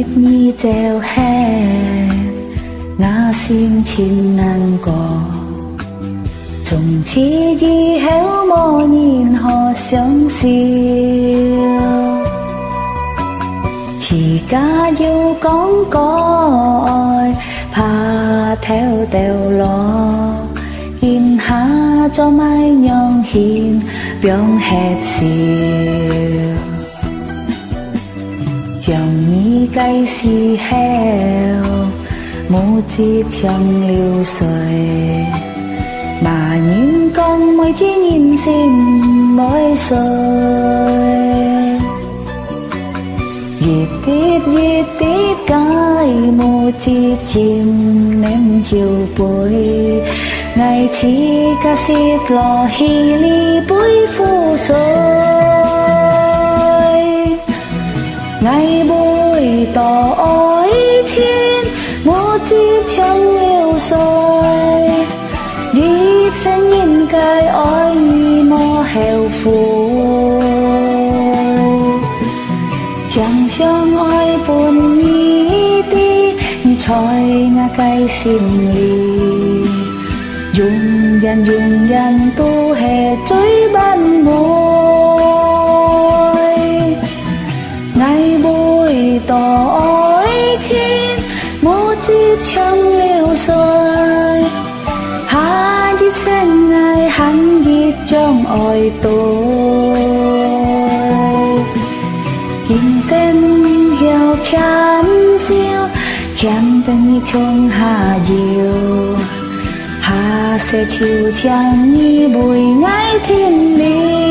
ít nhi treo hè ngã xin chín nàng có trông chi đi héo mò nhìn họ sướng siêu chỉ ca yêu con coi pha theo tèo lo in ha cho mai nhong hin biong hết siêu dòng nhí cây xì heo mũ chi trong liu xuôi mà nhìn con mới chỉ nhìn xin mỗi xuôi Giết tít cái mù chi chim ném chiều bối ngày chi ca xít lò hi li bối phu xôi ngày bối tỏ ối thiên mù chi trong liu xuôi giết sẽ nhìn cái ối mò heo phù chẳng trong oi buồn nghĩ đi như trôi ngã cây xin lì dùng dàn tu hè trôi ban môi ngày bụi tỏ oi thiên một chiếc trong liu xuôi hai chiếc sen ngày hắn giết trong oi tôi kim sen hiểu khán siêu khen tên không hà diệu hà sẽ chịu chẳng như bụi ngái thiên liêu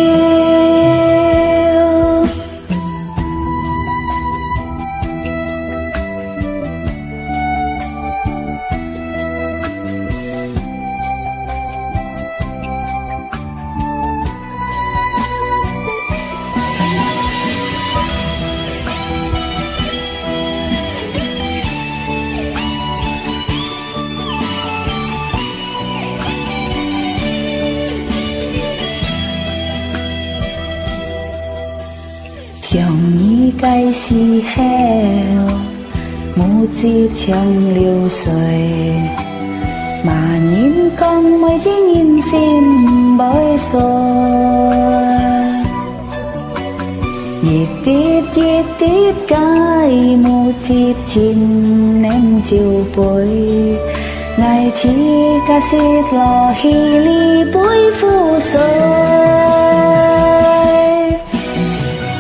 dòng như cây xì heo mũ chi trong liu xuôi mà nhìn con mới chỉ nhìn xin bối xôi giết tít cái mũ chi chim ném chiều bối ngày chi ca xít lò hi li bối phu xôi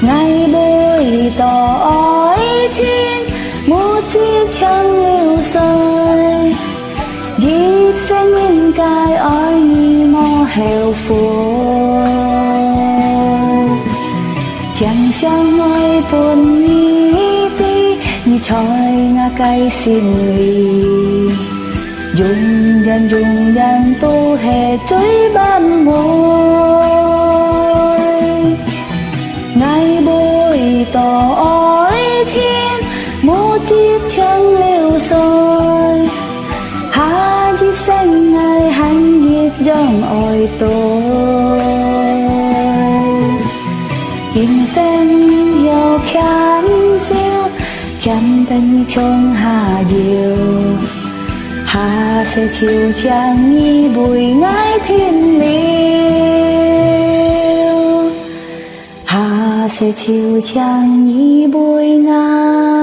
ngày bụi tỏ oi thiên một chiếc trong liu xuôi giết sẽ nhìn cái oi mò heo phù chẳng trong oi buồn nghĩ đi như trôi ngã cây xin lì dùng dàn tu hè trôi ban môi ngày bụi tỏ oi thiên một chiếc trong liu xuôi hai chiếc sen ngày hắn giết trong oi tôi kim sen hiểu khán siêu khen tên không hà diệu hà sẽ chịu chẳng như bụi ngái thiên liêu hà sẽ chịu chẳng như bụi ngái